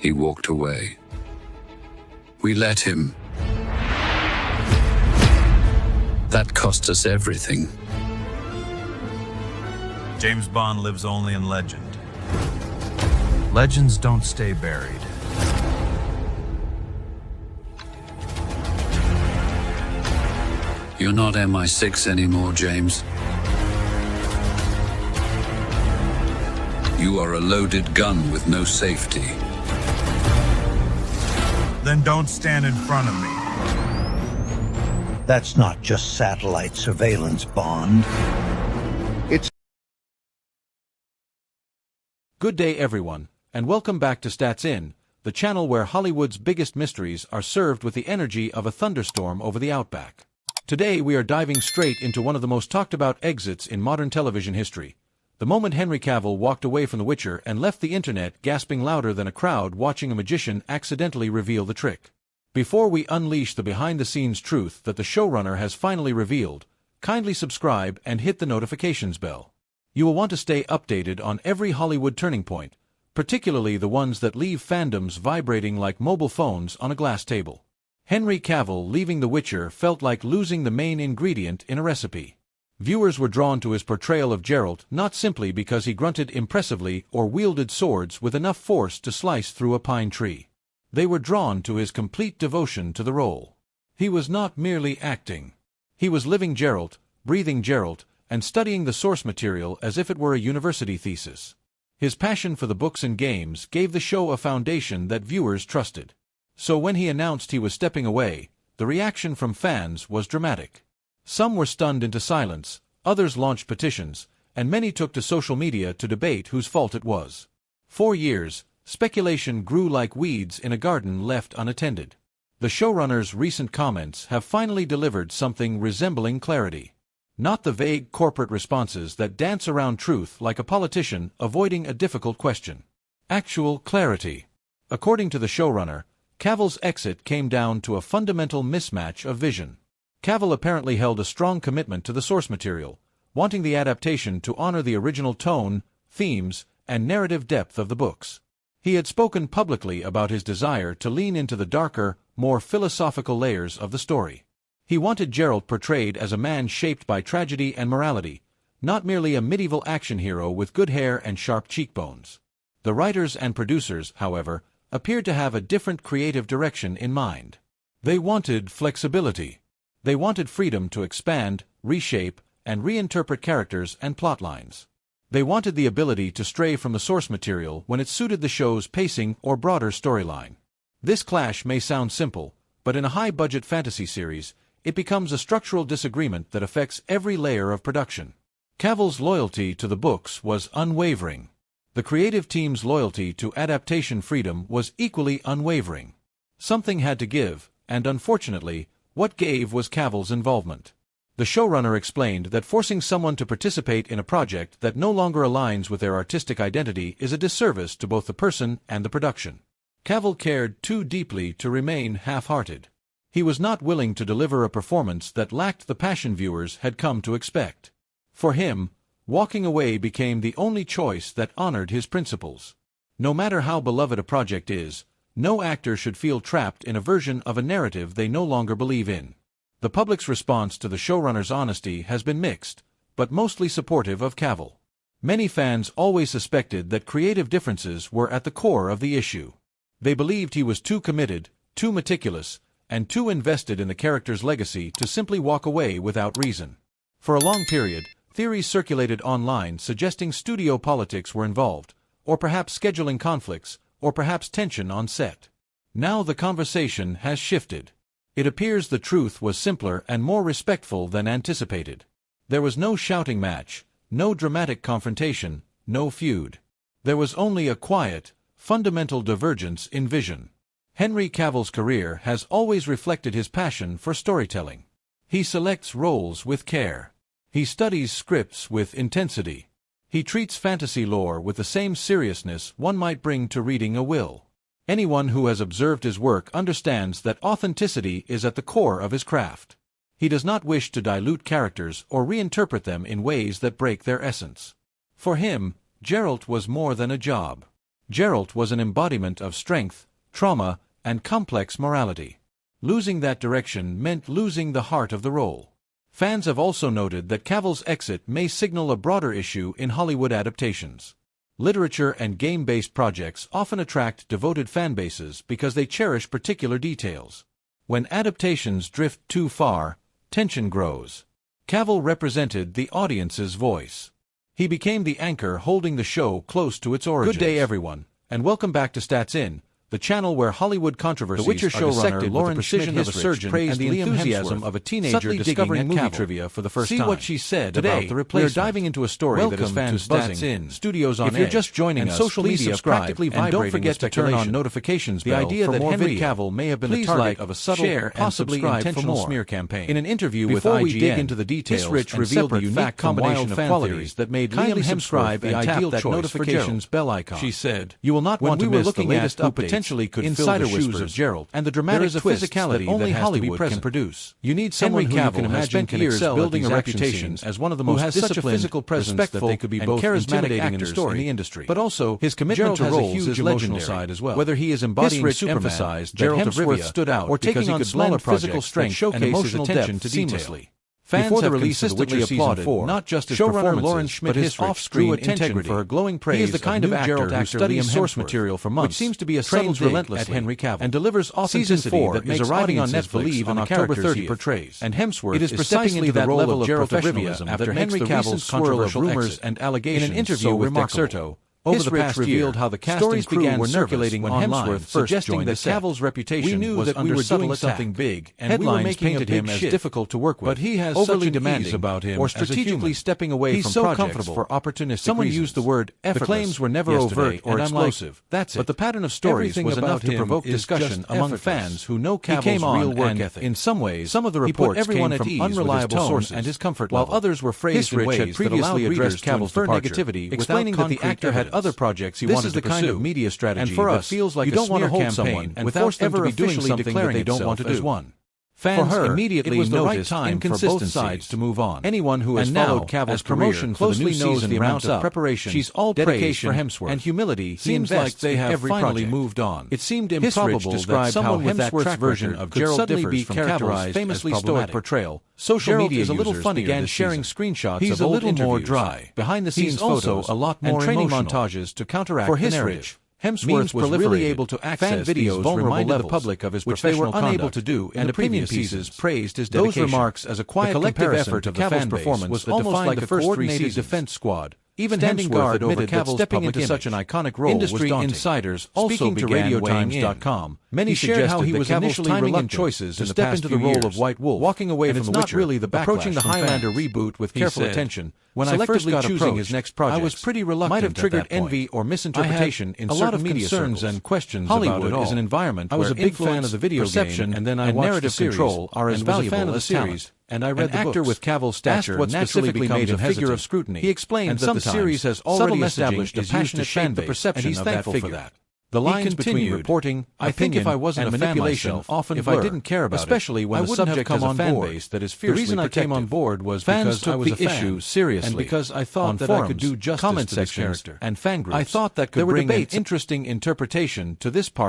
He walked away. We let him. That cost us everything. James Bond lives only in legend. Legends don't stay buried. You're not MI6 anymore, James. You are a loaded gun with no safety. Then don't stand in front of me. That's not just satellite surveillance, Bond. It's... Good day, everyone, and welcome back to Stats In, the channel where Hollywood's biggest mysteries are served with the energy of a thunderstorm over the outback. Today we are diving straight into one of the most talked-about exits in modern television history. The moment Henry Cavill walked away from The Witcher and left the internet gasping louder than a crowd watching a magician accidentally reveal the trick. Before we unleash the behind-the-scenes truth that the showrunner has finally revealed, kindly subscribe and hit the notifications bell. You will want to stay updated on every Hollywood turning point, particularly the ones that leave fandoms vibrating like mobile phones on a glass table. Henry Cavill leaving The Witcher felt like losing the main ingredient in a recipe. Viewers were drawn to his portrayal of Geralt not simply because he grunted impressively or wielded swords with enough force to slice through a pine tree. They were drawn to his complete devotion to the role. He was not merely acting. He was living Geralt, breathing Geralt, and studying the source material as if it were a university thesis. His passion for the books and games gave the show a foundation that viewers trusted. So when he announced he was stepping away, the reaction from fans was dramatic. Some were stunned into silence, others launched petitions, and many took to social media to debate whose fault it was. For years, speculation grew like weeds in a garden left unattended. The showrunner's recent comments have finally delivered something resembling clarity. Not the vague corporate responses that dance around truth like a politician avoiding a difficult question. Actual clarity. According to the showrunner, Cavill's exit came down to a fundamental mismatch of vision. Cavill apparently held a strong commitment to the source material, wanting the adaptation to honor the original tone, themes, and narrative depth of the books. He had spoken publicly about his desire to lean into the darker, more philosophical layers of the story. He wanted Geralt portrayed as a man shaped by tragedy and morality, not merely a medieval action hero with good hair and sharp cheekbones. The writers and producers, however, appeared to have a different creative direction in mind. They wanted flexibility. They wanted freedom to expand, reshape, and reinterpret characters and plotlines. They wanted the ability to stray from the source material when it suited the show's pacing or broader storyline. This clash may sound simple, but in a high-budget fantasy series, it becomes a structural disagreement that affects every layer of production. Cavill's loyalty to the books was unwavering. The creative team's loyalty to adaptation freedom was equally unwavering. Something had to give, and unfortunately, what gave was Cavill's involvement. The showrunner explained that forcing someone to participate in a project that no longer aligns with their artistic identity is a disservice to both the person and the production. Cavill cared too deeply to remain half-hearted. He was not willing to deliver a performance that lacked the passion viewers had come to expect. For him, walking away became the only choice that honored his principles. No matter how beloved a project is, no actor should feel trapped in a version of a narrative they no longer believe in. The public's response to the showrunner's honesty has been mixed, but mostly supportive of Cavill. Many fans always suspected that creative differences were at the core of the issue. They believed he was too committed, too meticulous, and too invested in the character's legacy to simply walk away without reason. For a long period, theories circulated online suggesting studio politics were involved, or perhaps scheduling conflicts, or perhaps tension on set. Now the conversation has shifted. It appears the truth was simpler and more respectful than anticipated. There was no shouting match, no dramatic confrontation, no feud. There was only a quiet, fundamental divergence in vision. Henry Cavill's career has always reflected his passion for storytelling. He selects roles with care. He studies scripts with intensity. He treats fantasy lore with the same seriousness one might bring to reading a will. Anyone who has observed his work understands that authenticity is at the core of his craft. He does not wish to dilute characters or reinterpret them in ways that break their essence. For him, Geralt was more than a job. Geralt was an embodiment of strength, trauma, and complex morality. Losing that direction meant losing the heart of the role. Fans have also noted that Cavill's exit may signal a broader issue in Hollywood adaptations. Literature and game-based projects often attract devoted fanbases because they cherish particular details. When adaptations drift too far, tension grows. Cavill represented the audience's voice. He became the anchor holding the show close to its origins. Good day, everyone, and welcome back to Stats In, the channel where Hollywood controversies The Witcher are dissected with the precision of a surgeon and the enthusiasm of a teenager discovering movie trivia for the first time. See what she said Today, about the we are replacement. diving into a story that has fans buzzing, studios on If you're edge, just joining and us, social please media subscribe, practically and don't vibrating forget with to turn on speculation. notifications The bell idea for that more Henry video. Cavill may have been the Please target like, of a subtle, share, and possibly subscribe for intentional more. smear campaign. In an interview with Before we IGN, dig into the details, Rich and revealed the separate unique fact from combination wild of fan qualities theories that made kindly Liam subscribe the and tap ideal that choice for notifications Geralt. bell icon. She said, You will not when want to we were miss looking the at latest updates, potentially could fill insider the shoes of whispers, Geralt, and the there dramatic is a twist physicality that only that has to be Hollywood can present. produce. You need someone Henry who you Cavill can has imagine spent can years excel at building these a action reputation scenes, as one of the who most has such a disciplined, physical presence that respectful, they could be and both charismatic intimidating and actors distorting. in the industry. But also, his commitment Geralt to has a roles huge is emotional legendary. side as well. Whether he is embodying Rich Superman, emphasized Geralt that of Hemsworth Rivia, stood out or taking because he on could smaller blend physical projects strength that showcase and emotional his attention depth to detail. seamlessly. Fans Before the have release of The consistently Witcher Season applauded 4, not just his showrunner performances, Lauren but Schmidt his Hissrich off-screen drew attention integrity. for her glowing praise He is the kind of actor Geralt who actor studies Liam source Hemsworth, material for months, which seems to be a subtle trains dig relentlessly at Henry Cavill, and delivers Season authenticity 4 that is makes arriving on audiences Netflix believe on in the October characters he 30th. portrays. And Hemsworth It is is precisely stepping into that the role level of of Geralt of professionalism Rivia that that makes makes the the Cavill's recent controversial rumors exit and in allegations an interview so with remarkable. Dexerto. Over the Hissrich past revealed year, how the cast stories and crew began were circulating nervous when when Hemsworth first suggesting joined that the set. Cavill's reputation We knew was that we under were subtle doing attack. something big, and Headlines we were making painted a him big as shift. difficult to work with, But he has overly such an demanding, ease about him or as a strategically human. stepping away He's from so projects comfortable. for opportunistic Someone reasons. used the word The effortless claims were never yesterday, overt or and I'm like, explosive. that's it. But the pattern of stories Everything was enough about to him provoke is discussion just among effortless. fans who know He came Cavill's on, real work and ethic. in some ways, some of the he put reports everyone came at from ease with his unreliable tone sources, and his comfort while level. others were phrased in Hissrich ways had that previously allowed readers addressed to Cavill's infer departure, negativity, without explaining that the concrete actor had evidence. other projects he This wanted is to the kind pursue. of media strategy and for that us, feels like you a don't want to smear hold campaign someone and without force them to ever be doing officially something declaring that they don't want to itself as do. one. For Fans her, immediately it was the right noticed time for both inconsistencies sides to move on. Anyone who has And now, followed Cavill's as promotion career for the new closely knows season the amount ramps of up, preparation, she's all dedication, praise for Hemsworth, and humility he seems invests like they in have every finally project. moved on. It seemed Hissrich improbable that described someone how with that Hemsworth's track version record of could Geralt suddenly differs be from characterized Cavill's as famously stoic problematic. portrayal. Social Geralt media is a little users funnier began this sharing season. screenshots He's of a old little more interviews, dry. behind-the-scenes He's also photos, a lot and more training emotional. montages to counteract For the Hissrich, narrative. Hemsworth Memes was proliferated able to access fan these videos vulnerable reminded levels, the public of his which they were professional unable conduct, to do in and the opinion previous pieces seasons. praised his Those dedication. remarks as a The quiet collective comparison effort to of the Cavill's fan base performance was that almost defined like the a first three coordinated seasons. defense squad. Even Standing Hemsworth guard admitted over that Cavill's stepping public into such an image. iconic role Industry was daunting. insiders also Speaking to began RadioTimes.com, many he suggested how he that was Cavill's initially timing and reluctant choices to in the step past into the few role years, of White Wolf, walking away and from it's The not Witcher, really the approaching the backlash from Highlander fans. reboot with He careful said, attention. "When I first Selectively got choosing approached, his next project, I was pretty reluctant might have at triggered that point. envy or misinterpretation I had in a lot certain of media concerns circles. and questions Hollywood about it all. is an environment I was where a big fan influence, of the video perception, game, and then I and watched narrative the series, control are as and was a valuable fan of the as series. talent. And I read An the actor books. with Cavill's stature Asked what naturally specifically becomes made a him figure of hesitant. scrutiny. He explained and that the sometimes series has subtle already messaging established a is used to passionate shape fan the base, perception and he's of that thankful for figure. that. The He lines continued, between reporting, I think if opinion, I wasn't and a fan manipulation myself, often if I blur, didn't care about especially it, when I the wouldn't have subject come has a on fan board. base that is The fiercely reason I came on protective. board was Fans because took I was the a fan, issue seriously, and because I thought on that I could forums, do justice comment to this sections, character. and fan groups. I thought that could There were bring an debates interesting interpretation to this part